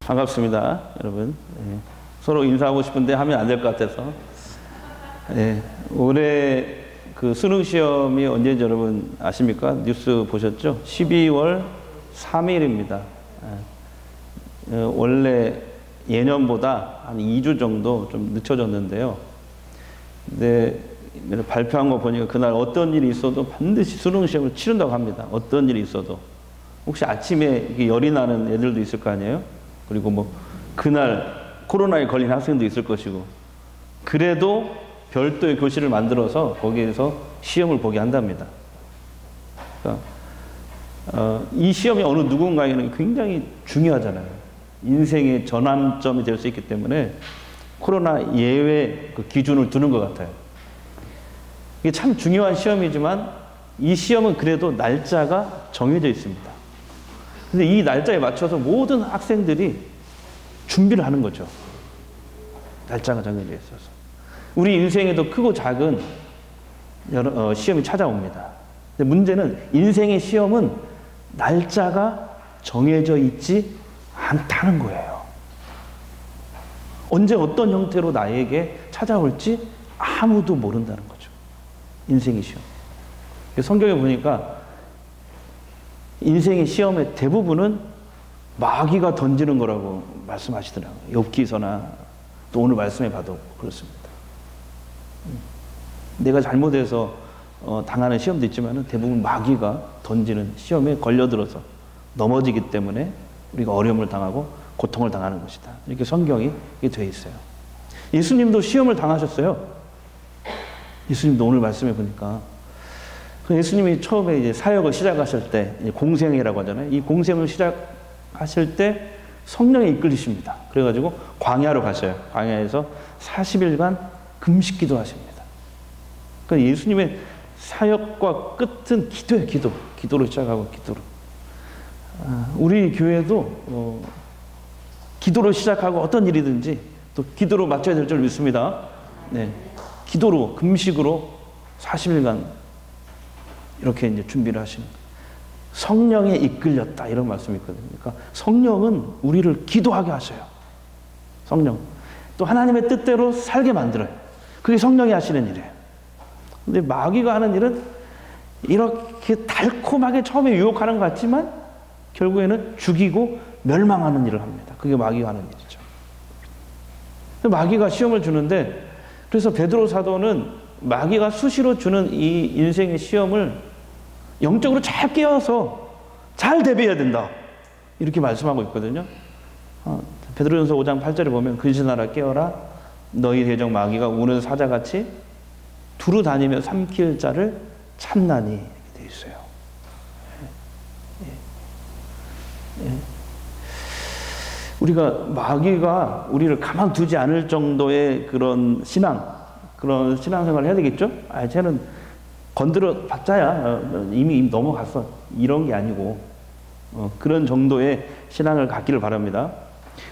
반갑습니다, 여러분. 서로 인사하고 싶은데 하면 안 될 것 같아서. 올해 그 수능 시험이 언제인지 여러분 아십니까? 뉴스 보셨죠? 12월 3일입니다. 원래 예년보다 한 2주 정도 좀 늦춰졌는데요. 근데 발표한 거 보니까 그날 어떤 일이 있어도 반드시 수능 시험을 치른다고 합니다. 어떤 일이 있어도. 혹시 아침에 열이 나는 애들도 있을 거 아니에요? 그리고 뭐 그날 코로나에 걸린 학생도 있을 것이고, 그래도 별도의 교실을 만들어서 거기에서 시험을 보게 한답니다. 그러니까 이 시험이 어느 누군가에게는 굉장히 중요하잖아요. 인생의 전환점이 될 수 있기 때문에 코로나 예외 그 기준을 두는 것 같아요. 이게 참 중요한 시험이지만 이 시험은 그래도 날짜가 정해져 있습니다. 근데 이 날짜에 맞춰서 모든 학생들이 준비를 하는 거죠. 날짜가 정해져 있어서. 우리 인생에도 크고 작은 여러 시험이 찾아옵니다. 근데 문제는 인생의 시험은 날짜가 정해져 있지 않다는 거예요. 언제 어떤 형태로 나에게 찾아올지 아무도 모른다는 거죠. 인생의 시험. 성경에 보니까 인생의 시험의 대부분은 마귀가 던지는 거라고 말씀하시더라고요. 욥기서나 또 오늘 말씀에 봐도 그렇습니다. 내가 잘못해서 당하는 시험도 있지만 대부분 마귀가 던지는 시험에 걸려들어서 넘어지기 때문에 우리가 어려움을 당하고 고통을 당하는 것이다. 이렇게 성경이 되어 있어요. 예수님도 시험을 당하셨어요. 예수님도 오늘 말씀해 보니까 예수님이 처음에 이제 사역을 시작하실 때 공생이라고 하잖아요. 이 공생을 시작하실 때 성령에 이끌리십니다. 그래가지고 광야로 가셔요. 광야에서 40일간 금식 기도하십니다. 그러니까 예수님의 사역과 끝은 기도예요. 기도로 시작하고 기도로. 우리 교회도 기도로 시작하고 어떤 일이든지 또 기도로 맞춰야 될 줄 믿습니다. 네, 기도로 금식으로 40일간 이렇게 이제 준비를 하시는 거예요. 성령에 이끌렸다 이런 말씀이 있거든요. 그러니까 성령은 우리를 기도하게 하셔요. 성령. 또 하나님의 뜻대로 살게 만들어요. 그게 성령이 하시는 일이에요. 근데 마귀가 하는 일은 이렇게 달콤하게 처음에 유혹하는 것 같지만 결국에는 죽이고 멸망하는 일을 합니다. 그게 마귀가 하는 일이죠. 마귀가 시험을 주는데, 그래서 베드로 사도는 마귀가 수시로 주는 이 인생의 시험을 영적으로 잘 깨워서 잘 대비해야 된다. 이렇게 말씀하고 있거든요. 베드로전서 5장 8절에 보면 근신하라 깨어라 너희 대적 마귀가 우는 사자같이 두루 다니며 삼킬 자를 찾나니 이렇게 되어 있어요. 우리가 마귀가 우리를 가만두지 않을 정도의 그런 신앙생활을 해야 되겠죠? 쟤는 건드려 봤자야 이미 넘어갔어. 이런 게 아니고 그런 정도의 신앙을 갖기를 바랍니다.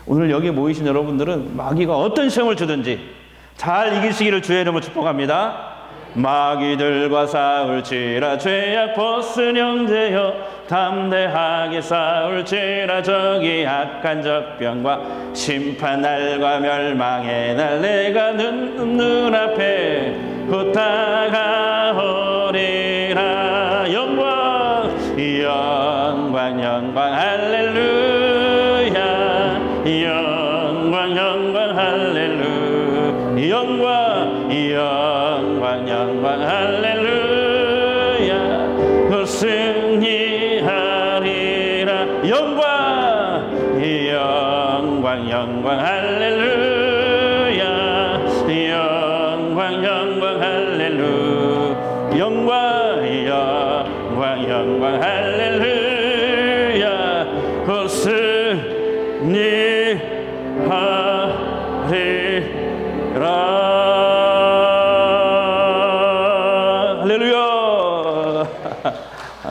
오늘 여기 모이신 여러분들은 마귀가 어떤 시험을 주든지 잘 이기시기를 주의 이름으로 축복합니다. 마귀들과 싸울지라 죄악 벗은 형제여 담대하게 싸울지라 저기 악한 적병과 심판날과 멸망의 날 내가 눈앞에 곧 다가오리라. 영광 영광 영광 할렐루야 영광 영광 할렐루야 영광 영광 영광 할렐루야 그 승리하리라. 영광 영광 영광 할렐루야 영광 영광 할렐루야 영광 영광 영광 할렐루야 그 승리하리라.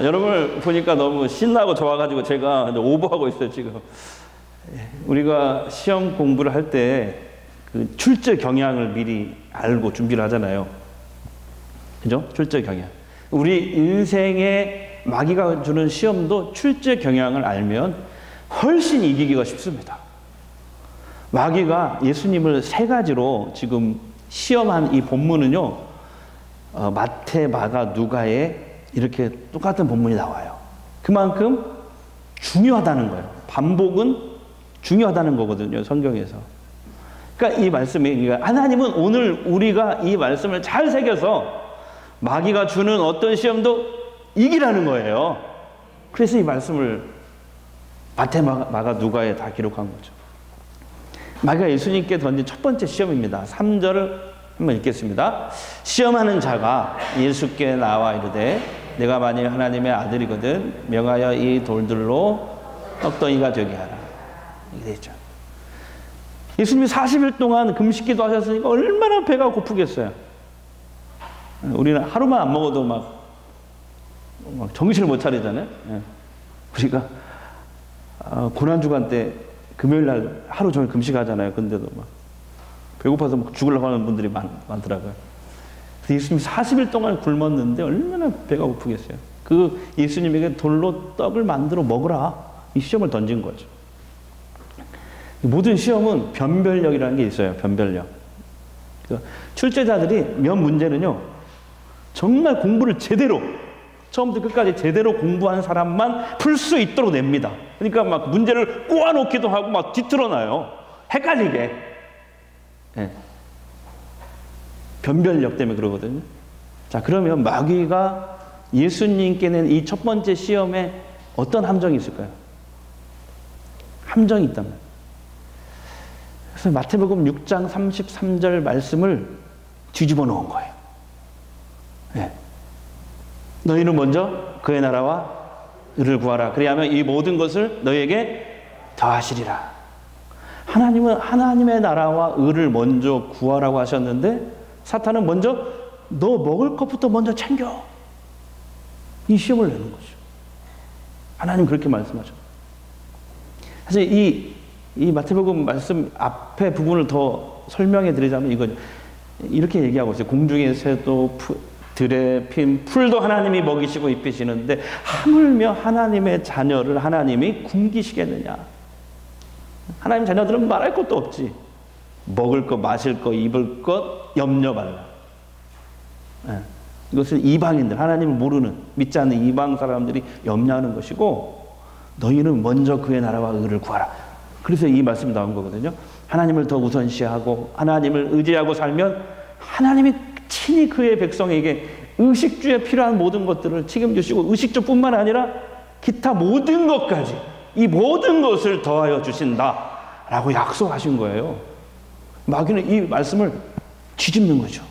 여러분을 보니까 너무 신나고 좋아가지고 제가 오버하고 있어요, 지금. 우리가 시험 공부를 할 때 그 출제 경향을 미리 알고 준비를 하잖아요. 그죠? 출제 경향. 우리 인생의 마귀가 주는 시험도 출제 경향을 알면 훨씬 이기기가 쉽습니다. 마귀가 예수님을 세 가지로 지금 시험한 이 본문은요, 마태, 마가, 누가에 이렇게 똑같은 본문이 나와요. 그만큼 중요하다는 거예요. 반복은 중요하다는 거거든요, 성경에서. 그러니까 이 말씀이, 하나님은 오늘 우리가 이 말씀을 잘 새겨서 마귀가 주는 어떤 시험도 이기라는 거예요. 그래서 이 말씀을 마태, 마가, 누가에 다 기록한 거죠. 마귀가 예수님께 던진 첫 번째 시험입니다. 3절을 한번 읽겠습니다. 시험하는 자가 예수께 나와 이르되 내가 만일 하나님의 아들이거든 명하여 이 돌들로 떡덩이가 되게 하라. 이게 되죠. 예수님이 40일 동안 금식기도 하셨으니까 얼마나 배가 고프겠어요. 우리는 하루만 안 먹어도 막 정신을 못 차리잖아요. 우리가 고난주간 때 금요일 날 하루 종일 금식하잖아요. 근데도 막 배고파서 막 죽으려고 하는 분들이 많더라고요. 그래서 예수님이 40일 동안 굶었는데 얼마나 배가 고프겠어요. 그 예수님에게 돌로 떡을 만들어 먹으라. 이 시험을 던진 거죠. 모든 시험은 변별력이라는 게 있어요. 변별력. 출제자들이 몇 문제는요, 정말 공부를 제대로, 처음부터 끝까지 제대로 공부한 사람만 풀 수 있도록 냅니다. 그러니까 막 문제를 꼬아놓기도 하고 막 뒤틀어놔요. 헷갈리게. 네. 변별력 때문에 그러거든요. 자, 그러면 마귀가 예수님께 낸 이 첫 번째 시험에 어떤 함정이 있을까요? 함정이 있다면. 그래서 마태복음 6장 33절 말씀을 뒤집어 놓은 거예요. 네. 너희는 먼저 그의 나라와 의를 구하라. 그리하면 이 모든 것을 너희에게 더하시리라. 하나님은 하나님의 나라와 의를 먼저 구하라고 하셨는데 사탄은 먼저 너 먹을 것부터 먼저 챙겨. 이 시험을 내는 거죠. 하나님 그렇게 말씀하셨어요. 사실 이 마태복음 말씀 앞에 부분을 더 설명해 드리자면 이거죠. 이렇게 얘기하고 있어요. 공중의 새도 들의 핀 풀도 하나님이 먹이시고 입히시는데 하물며 하나님의 자녀를 하나님이 굶기시겠느냐. 하나님 자녀들은 말할 것도 없지. 먹을 것, 마실 것, 입을 것 염려 말라. 네. 이것은 이방인들, 하나님을 모르는, 믿지 않는 이방 사람들이 염려하는 것이고 너희는 먼저 그의 나라와 의를 구하라. 그래서 이 말씀이 나온 거거든요. 하나님을 더 우선시하고 하나님을 의지하고 살면 하나님이 친히 그의 백성에게 의식주에 필요한 모든 것들을 책임주시고 의식주뿐만 아니라 기타 모든 것까지 이 모든 것을 더하여 주신다라고 약속하신 거예요. 마귀는 이 말씀을 뒤집는 거죠.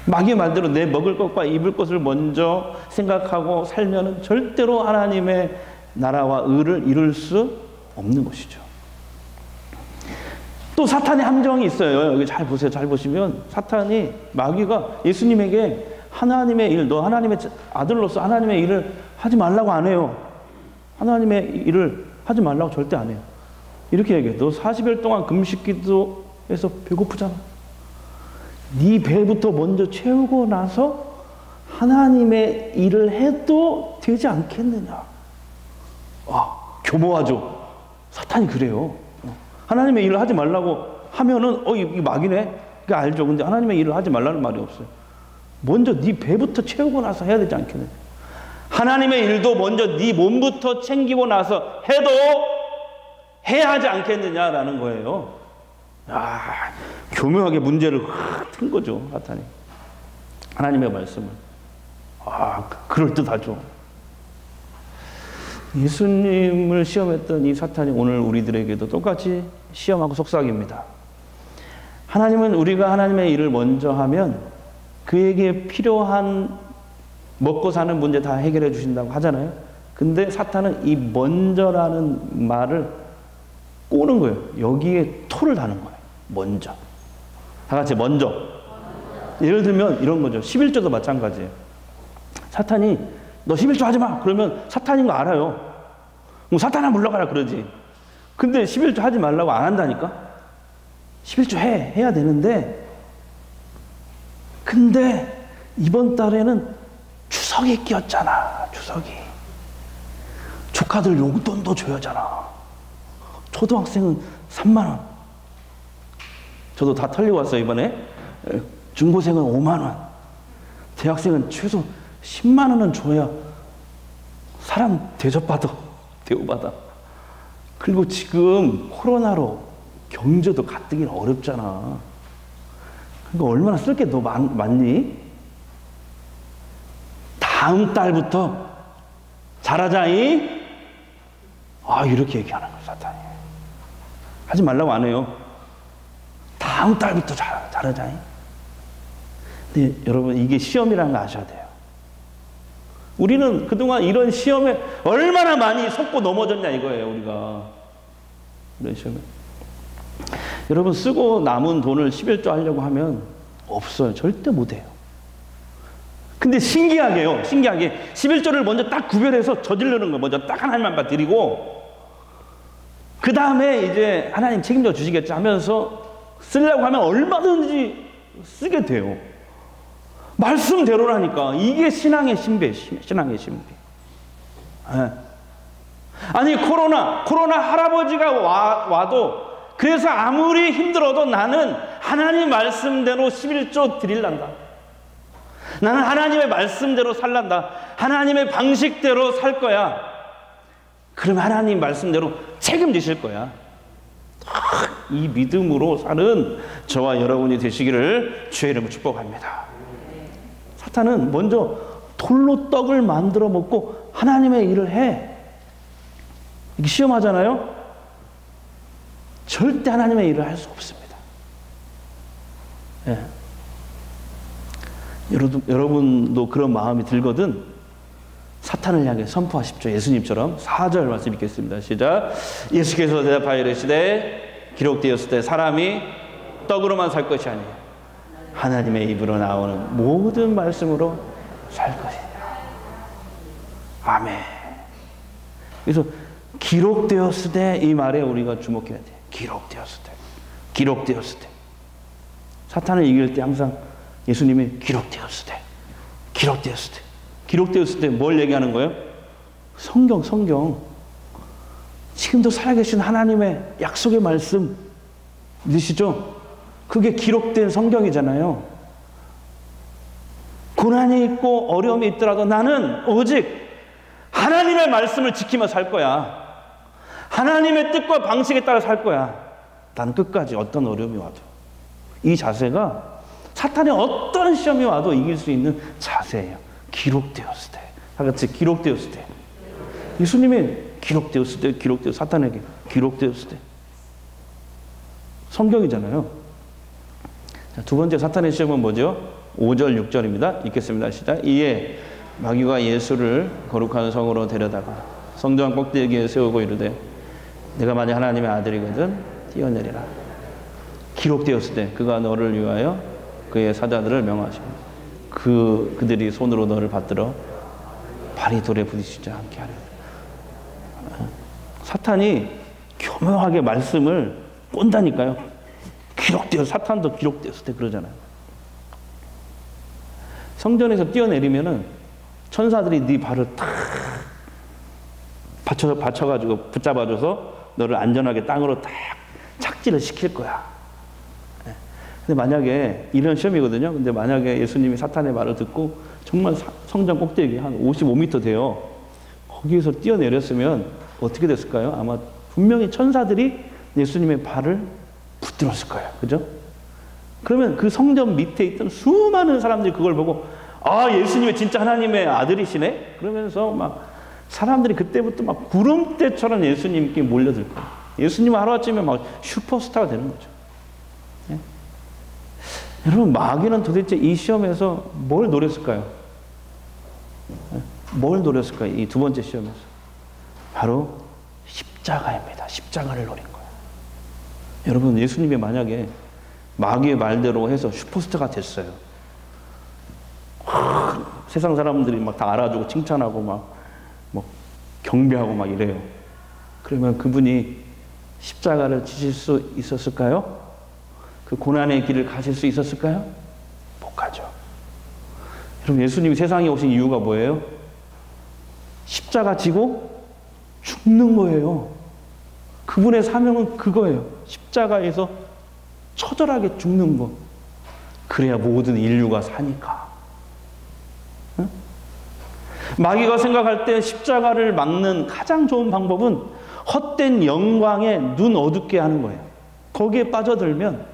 마귀의 말대로 내 먹을 것과 입을 것을 먼저 생각하고 살면은 절대로 하나님의 나라와 의를 이룰 수 없는 것이죠. 또 사탄의 함정이 있어요. 여기 잘 보세요. 잘 보시면 사탄이, 마귀가 예수님에게 하나님의 일, 너 하나님의 아들로서 하나님의 일을 하지 말라고 안 해요. 하나님의 일을 하지 말라고 절대 안 해요. 이렇게 얘기해. 너 40일 동안 금식기도해서 배고프잖아. 네 배부터 먼저 채우고 나서 하나님의 일을 해도 되지 않겠느냐. 교모하죠. 사탄이 그래요. 하나님의 일을 하지 말라고 하면은 이 마귀네. 그게 알죠. 근데 하나님의 일을 하지 말라는 말이 없어요. 먼저 네 배부터 채우고 나서 해야 되지 않겠느냐. 하나님의 일도 먼저 네 몸부터 챙기고 나서 해도 해야 하지 않겠느냐라는 거예요. 교묘하게 문제를 확 튼 거죠, 사탄이. 하나님의 말씀을. 그럴듯하죠. 예수님을 시험했던 이 사탄이 오늘 우리들에게도 똑같이 시험하고 속삭입니다. 하나님은 우리가 하나님의 일을 먼저 하면 그에게 필요한 먹고 사는 문제 다 해결해 주신다고 하잖아요. 근데 사탄은 이 먼저라는 말을 꼬는 거예요. 여기에 토를 다는 거예요. 먼저. 다 같이 먼저. 예를 들면 이런 거죠. 11조도 마찬가지예요. 사탄이 너 11조 하지 마. 그러면 사탄인 거 알아요. 그럼 사탄아 물러가라 그러지. 근데 11조 하지 말라고 안 한다니까? 11조 해야 되는데, 근데 이번 달에는 추석이 끼었잖아. 추석이. 조카들 용돈도 줘야잖아. 초등학생은 3만 원. 저도 다 털리고 왔어요, 이번에. 중고생은 5만 원. 대학생은 최소 10만 원은 줘야 사람 대접받아. 대우받아. 그리고 지금 코로나로 경제도 가뜩이나 어렵잖아. 그러니까 얼마나 쓸 게 더 많니? 다음 달부터 잘하자이. 이렇게 얘기하는 거야, 사탄이. 하지 말라고 안 해요. 다음 달부터 잘하자이. 근데 여러분, 이게 시험이라는 거 아셔야 돼요. 우리는 그동안 이런 시험에 얼마나 많이 속고 넘어졌냐 이거예요, 우리가. 이런 시험에. 여러분, 쓰고 남은 돈을 11조 하려고 하면 없어요. 절대 못해요. 근데 신기하게요. 신기하게 11조를 먼저 딱 구별해서 저지르는 거예요. 먼저 딱 하나님만 드리고, 그 다음에 이제 하나님 책임져 주시겠지 하면서 쓰려고 하면 얼마든지 쓰게 돼요. 말씀대로라니까. 이게 신앙의 신비, 신앙의 신비. 네. 아니, 코로나 할아버지가 와도, 그래서 아무리 힘들어도 나는 하나님 말씀대로 11조 드릴란다. 나는 하나님의 말씀대로 살란다. 하나님의 방식대로 살 거야. 그러면 하나님 말씀대로 책임지실 거야. 이 믿음으로 사는 저와 여러분이 되시기를 주의 이름으로 축복합니다. 사탄은 먼저 돌로 떡을 만들어 먹고 하나님의 일을 해. 이게 시험하잖아요. 절대 하나님의 일을 할 수 없습니다. 예. 여러분도 그런 마음이 들거든 사탄을 향해 선포하십시오. 예수님처럼 4절 말씀 읽겠습니다. 시작. 예수께서 대답하여 이르시되 기록되었을 때 사람이 떡으로만 살 것이 아니에요. 하나님의 입으로 나오는 모든 말씀으로 살 것이냐. 아멘. 그래서 기록되었을 때 이 말에 우리가 주목해야 돼. 기록되었을 때. 기록되었을 때. 사탄을 이길 때 항상 예수님이 기록되었을 때. 기록되었을 때. 기록되었을 때 뭘 얘기하는 거예요? 성경. 지금도 살아계신 하나님의 약속의 말씀 믿으시죠? 그게 기록된 성경이잖아요. 고난이 있고 어려움이 있더라도 나는 오직 하나님의 말씀을 지키며 살 거야. 하나님의 뜻과 방식에 따라 살 거야. 난 끝까지 어떤 어려움이 와도. 이 자세가 사탄의 어떤 시험이 와도 이길 수 있는 자세예요. 기록되었을 때. 다 같이 기록되었을 때. 예수님이 기록되었을 때, 사탄에게 기록되었을 때. 성경이잖아요. 자, 두 번째 사탄의 시험은 뭐죠? 5절, 6절입니다. 읽겠습니다. 시작. 이에 마귀가 예수를 거룩한 성으로 데려다가 성전 꼭대기에 세우고 이르되 내가 만약 하나님의 아들이거든 뛰어내리라. 기록되었을 때 그가 너를 위하여 그의 사자들을 명하시고 그들이 손으로 너를 받들어 발이 돌에 부딪히지 않게 하려. 사탄이 교묘하게 말씀을 꼰다니까요. 사탄도 기록되었을 때 그러잖아요. 성전에서 뛰어내리면은 천사들이 네 발을 탁 받쳐가지고 붙잡아줘서 너를 안전하게 땅으로 딱 착지를 시킬 거야. 근데 만약에 이런 시험이거든요. 근데 만약에 예수님이 사탄의 말을 듣고 정말 성전 꼭대기 한 55m 돼요. 거기에서 뛰어내렸으면 어떻게 됐을까요? 아마 분명히 천사들이 예수님의 발을 붙들었을 거예요. 그죠? 그러면 그 성전 밑에 있던 수많은 사람들이 그걸 보고 예수님이 진짜 하나님의 아들이시네? 그러면서 막 사람들이 그때부터 막 구름대처럼 예수님께 몰려들 거예요. 예수님은 하루아침에 막 슈퍼스타가 되는 거죠. 네? 여러분, 마귀는 도대체 이 시험에서 뭘 노렸을까요? 네? 뭘 노렸을까요? 이 두 번째 시험에서. 바로 십자가입니다. 십자가를 노린 거예요. 여러분, 예수님이 만약에 마귀의 말대로 해서 슈퍼스타가 됐어요. 세상 사람들이 막 다 알아주고 칭찬하고 막 경배하고 막 이래요. 그러면 그분이 십자가를 지실 수 있었을까요? 그 고난의 길을 가실 수 있었을까요? 못 가죠. 여러분, 예수님이 세상에 오신 이유가 뭐예요? 십자가 지고 죽는 거예요. 그분의 사명은 그거예요. 십자가에서 처절하게 죽는 거. 그래야 모든 인류가 사니까. 응? 마귀가 생각할 때 십자가를 막는 가장 좋은 방법은 헛된 영광에 눈 어둡게 하는 거예요. 거기에 빠져들면,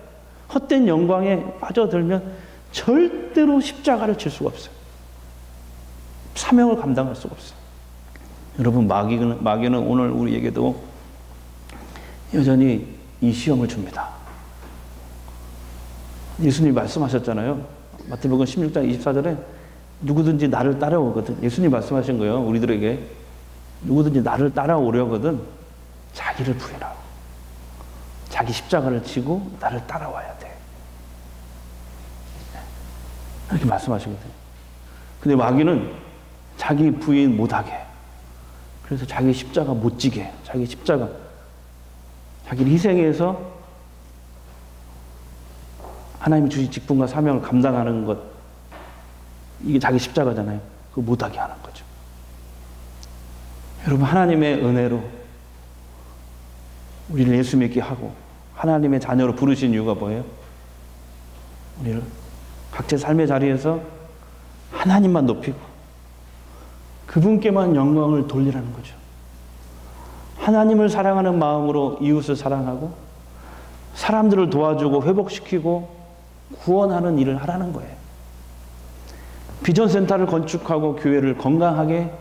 헛된 영광에 빠져들면 절대로 십자가를 칠 수가 없어요. 사명을 감당할 수가 없어요. 여러분, 마귀는 오늘 우리에게도 여전히 이 시험을 줍니다. 예수님이 말씀하셨잖아요. 마태복음 16장 24절에 누구든지 나를 따라오거든. 예수님이 말씀하신 거예요. 우리들에게 누구든지 나를 따라오려거든 자기를 부인하고 자기 십자가를 지고 나를 따라와야 돼. 이렇게 말씀하시거든요. 근데 마귀는 자기 부인 못하게, 그래서 자기 십자가 못 지게, 자기 십자가, 자기를 희생해서 하나님이 주신 직분과 사명을 감당하는 것, 이게 자기 십자가잖아요. 그거 못하게 하는 거죠. 여러분, 하나님의 은혜로 우리를 예수 믿게 하고 하나님의 자녀로 부르신 이유가 뭐예요? 우리를 각자 삶의 자리에서 하나님만 높이고 그분께만 영광을 돌리라는 거죠. 하나님을 사랑하는 마음으로 이웃을 사랑하고 사람들을 도와주고 회복시키고 구원하는 일을 하라는 거예요. 비전센터를 건축하고 교회를 건강하게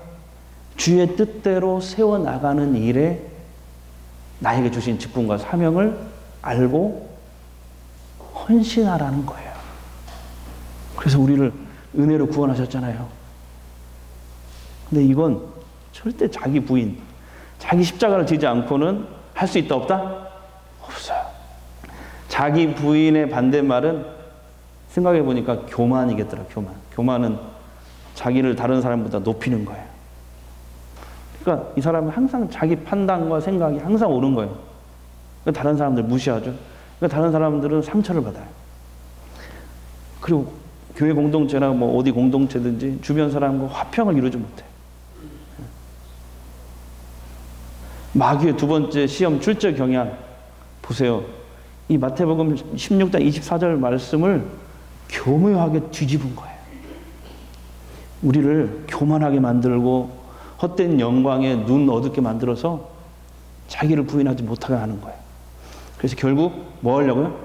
주의 뜻대로 세워나가는 일에 나에게 주신 직분과 사명을 알고 헌신하라는 거예요. 그래서 우리를 은혜로 구원하셨잖아요. 근데 이건 절대 자기 부인, 자기 십자가를 지지 않고는 할 수 있다 없다? 없어요. 자기 부인의 반대말은 생각해 보니까 교만이겠더라. 교만은 자기를 다른 사람보다 높이는 거예요. 그러니까 이 사람은 항상 자기 판단과 생각이 항상 옳은 거예요. 그러니까 다른 사람들 무시하죠. 그러니까 다른 사람들은 상처를 받아요. 그리고 교회 공동체나 뭐 어디 공동체든지 주변 사람과 화평을 이루지 못해요. 마귀의 두 번째 시험 출제 경향 보세요. 이 마태복음 16장 24절 말씀을 교묘하게 뒤집은 거예요. 우리를 교만하게 만들고 헛된 영광에 눈 어둡게 만들어서 자기를 부인하지 못하게 하는 거예요. 그래서 결국 뭐 하려고요?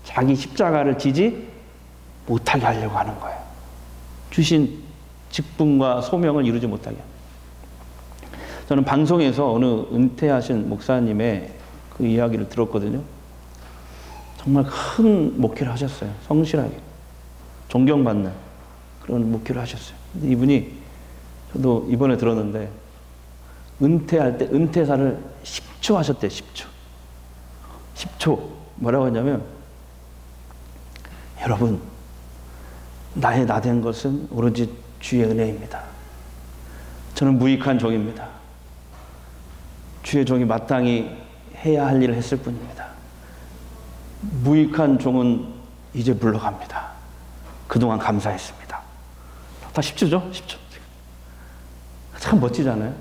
자기 십자가를 지지 못하게 하려고 하는 거예요. 주신 직분과 소명을 이루지 못하게 합니다. 저는 방송에서 어느 은퇴하신 목사님의 그 이야기를 들었거든요. 정말 큰 목회를 하셨어요. 성실하게. 존경받는 그런 목회를 하셨어요. 근데 이분이, 저도 이번에 들었는데, 은퇴할 때 은퇴사를 10초 하셨대요. 10초. 10초. 뭐라고 했냐면, 여러분, 나의 나 된 것은 오로지 주의 은혜입니다. 저는 무익한 종입니다. 주의 종이 마땅히 해야 할 일을 했을 뿐입니다. 무익한 종은 이제 물러갑니다. 그동안 감사했습니다. 다 10초죠? 10초. 참 멋지잖아요.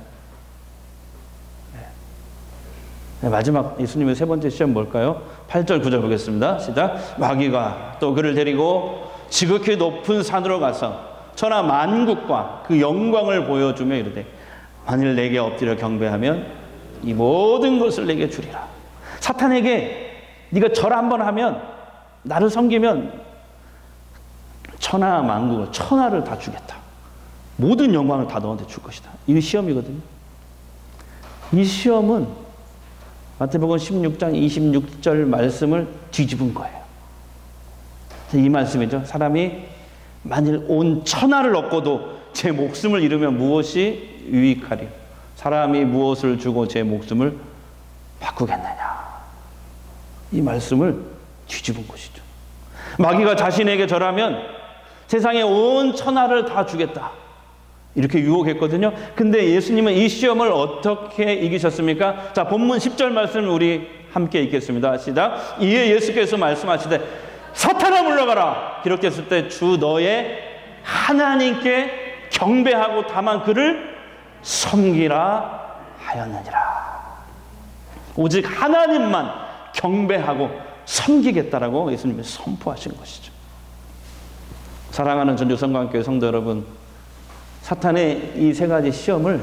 네, 마지막 예수님의 세 번째 시험 뭘까요? 8절 9절 보겠습니다. 시작. 마귀가 또 그를 데리고 지극히 높은 산으로 가서 천하 만국과 그 영광을 보여주며 이르되, 만일 내게 엎드려 경배하면 이 모든 것을 내게 주리라. 사탄에게 네가 절 한번 하면, 나를 섬기면 천하 만국을, 천하를 다 주겠다. 모든 영광을 다 너한테 줄 것이다. 이게 시험이거든요. 이 시험은 마태복음 16장 26절 말씀을 뒤집은 거예요. 이 말씀이죠. 사람이 만일 온 천하를 얻고도 제 목숨을 잃으면 무엇이 유익하리? 사람이 무엇을 주고 제 목숨을 바꾸겠느냐? 이 말씀을 뒤집은 것이죠. 마귀가 자신에게 절하면 세상의 온 천하를 다 주겠다. 이렇게 유혹했거든요. 근데 예수님은 이 시험을 어떻게 이기셨습니까? 자, 본문 10절 말씀을 우리 함께 읽겠습니다. 시작. 이에 예수께서 말씀하시되 사탄아 물러가라. 기록됐을 때 주 너의 하나님께 경배하고 다만 그를 섬기라 하였느니라. 오직 하나님만 경배하고 섬기겠다라고 예수님이 선포하신 것이죠. 사랑하는 전주성광교회 성도 여러분, 사탄의 이 세 가지 시험을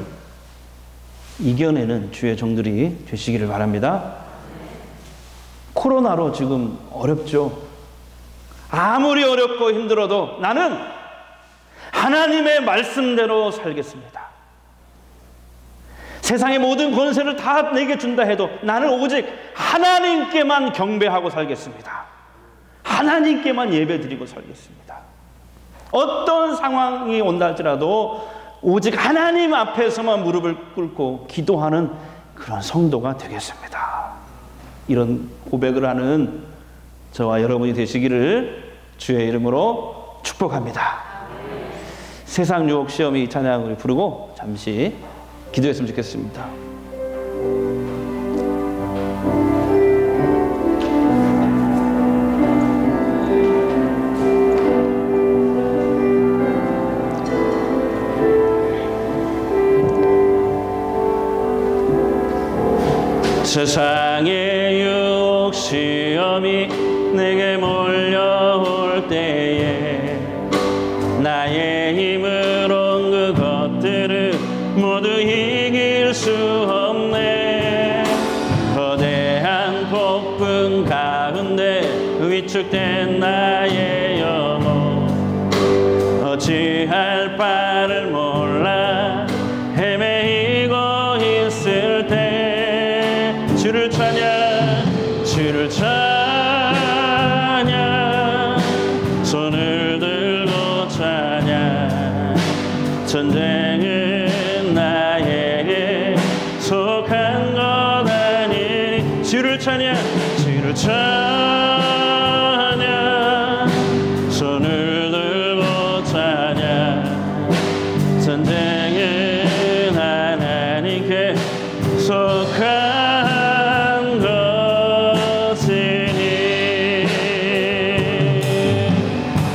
이겨내는 주의 종들이 되시기를 바랍니다. 코로나로 지금 어렵죠. 아무리 어렵고 힘들어도 나는 하나님의 말씀대로 살겠습니다. 세상의 모든 권세를 다 내게 준다 해도 나는 오직 하나님께만 경배하고 살겠습니다. 하나님께만 예배드리고 살겠습니다. 어떤 상황이 온다 할지라도 오직 하나님 앞에서만 무릎을 꿇고 기도하는 그런 성도가 되겠습니다. 이런 고백을 하는 저와 여러분이 되시기를 주의 이름으로 축복합니다. 세상 유혹 시험이 이 찬양을 부르고 잠시 기도했으면 좋겠습니다. 세상의 유혹 시험이 내게 몰려올 때에 나의 힘으론 그것들을 모두 이길 수 없네. 거대한 폭풍 가운데 위축된 나의 영혼 어찌할 바를 몰라 헤매이고 있을 때 주를 찬양 주를 찬양 손을 들고 찬양 전쟁은 나에게 속한 것 아니니 주를 찬양 주를 찬양 손을 들고 찬양 전쟁은 하나님께 속한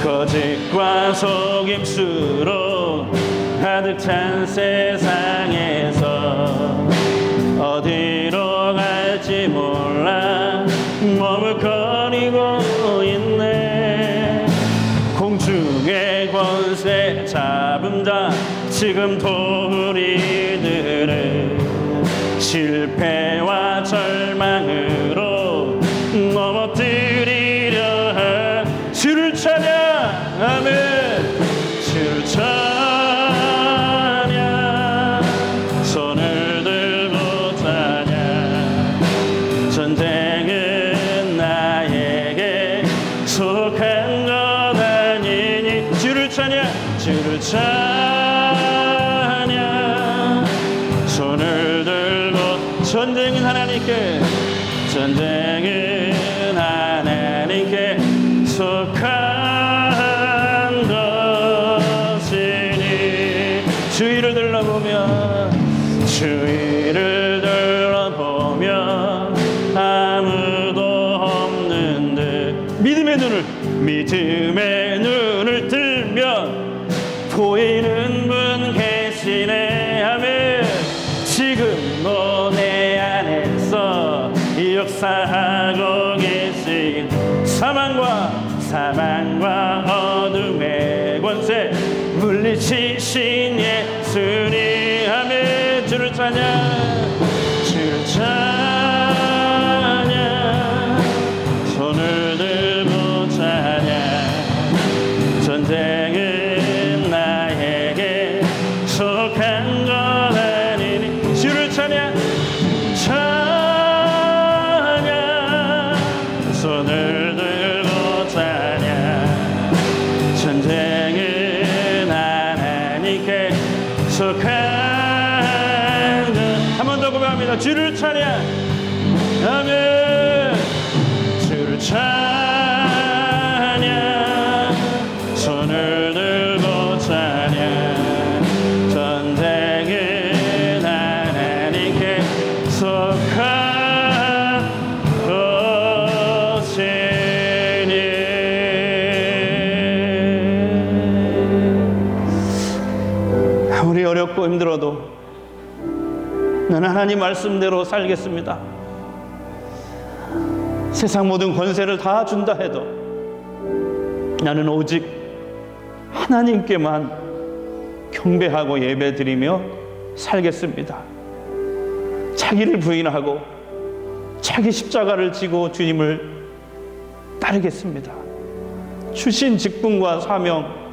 거짓과 속임수로 가득 찬 세상에서 어디로 갈지 몰라 머뭇거리고 있네. 공중의 권세 잡은 자 지금도 우리들은 실패와 절망으로 넘어뜨리려 한 주를 찬양 아멘. 주를 찬양 손을 들고 찬양 전쟁은 나에게 속한 것 아니니 주를 찬양 주를 찬양 손을 들고 전쟁은 하나님께 전쟁은 하나님께 속한 것이니 주위를 둘러보면 주위를 둘러보면 아무도 없는데 믿음의 눈을 들면 보이는 분 계시네 아멘. 지금도 내 안에서 역사하고 계신 사망과 어둠의 권세 물리치신 예수님 아멘. 주를 찬양 주를 찬양 손을 들고 찬양 전쟁은 나에게 속한 것 아니니 주를 찬양 찬양 손을 들고 찬양 전쟁은 하나님께 속한 것. 한 번 더 고백합니다. 주를 찬양 아멘. 주를 찬양 손을 어렵고 힘들어도 나는 하나님 말씀대로 살겠습니다. 세상 모든 권세를 다 준다 해도 나는 오직 하나님께만 경배하고 예배드리며 살겠습니다. 자기를 부인하고 자기 십자가를 지고 주님을 따르겠습니다. 주신 직분과 사명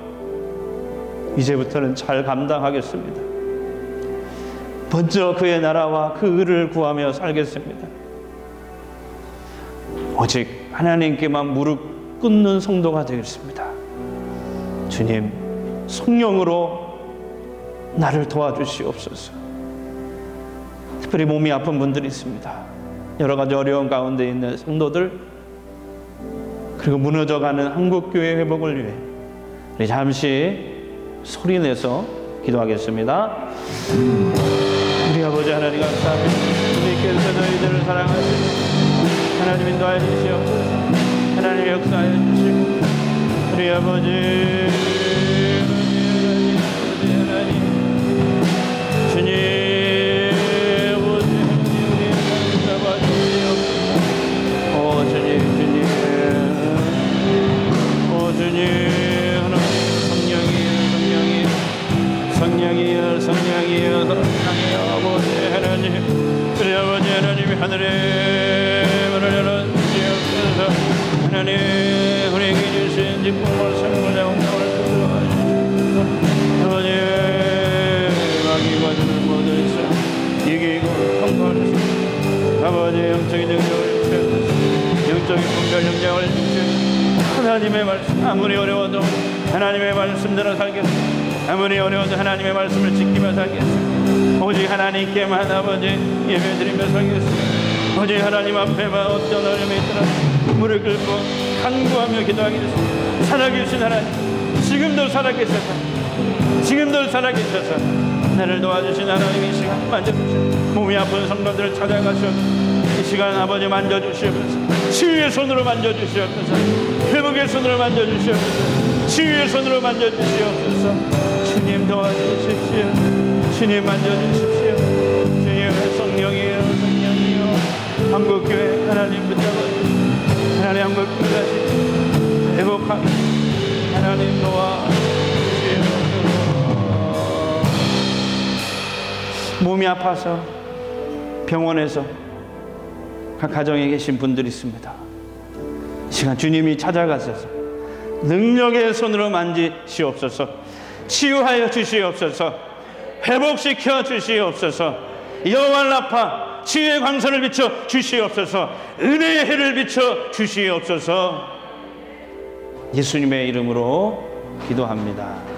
이제부터는 잘 감당하겠습니다. 먼저 그의 나라와 그 의를 구하며 살겠습니다. 오직 하나님께만 무릎 꿇는 성도가 되겠습니다. 주님, 성령으로 나를 도와주시옵소서. 특별히 몸이 아픈 분들이 있습니다. 여러 가지 어려운 가운데 있는 성도들, 그리고 무너져가는 한국교회 회복을 위해 우리 잠시 소리내서 기도하겠습니다. 우리 아버지 하나님 감사합니다. 주님께서 저희들을 사랑하시고 하나님 인도하여 주시옵소서. 하나님 역사하여 주시고 우리 아버지 주님 성령이여 아버지 하나님, 우리 아버지 하나님이 하늘의 문을 열어주시옵소서. 하나님, 우리에게 주신 직분과 생물의 영광을 들어주시옵소서. 아버지, 마귀가 주는 모든 것을 이기고 통과하소서. 아버지, 영적인 능력을 주시옵소서. 영적인 분별 능력을 주시옵소서. 하나님의 말씀, 아무리 어려워도 하나님의 말씀대로 살겠습니다. 아무리 어려워도 하나님의 말씀을 지키며 살겠습니다. 오직 하나님께만 아버지 예배드리며 살겠습니다. 오직 하나님 앞에만 어떤 어려움이 있더라도 무릎 꿇고 간구하며 기도하겠습니다. 살아계신 하나님, 지금도 살아계셔서 나를 도와주신 하나님, 이 시간 만져주시옵소서. 몸이 아픈 성도들을 찾아가시옵소서. 이 시간 아버지 만져주시옵소서. 치유의 손으로 만져주시옵소서. 회복의 손으로 만져주시옵소서. 치유의 손으로 만져주시옵소서. 주님 도와주십시오. 주님 만져주십시오. 주님 성령이여, 성령이여, 한국교회 하나님 붙잡아주시고 하나님 한국교회 다시 회복하게 하나님 도와주시옵소서. 몸이 아파서 병원에서 각 가정에 계신 분들이 있습니다. 이 시간 주님이 찾아가셔서 능력의 손으로 만지시옵소서. 치유하여 주시옵소서. 회복시켜 주시옵소서. 여호와 라파, 치유의 광선을 비춰 주시옵소서. 은혜의 해를 비춰 주시옵소서. 예수님의 이름으로 기도합니다.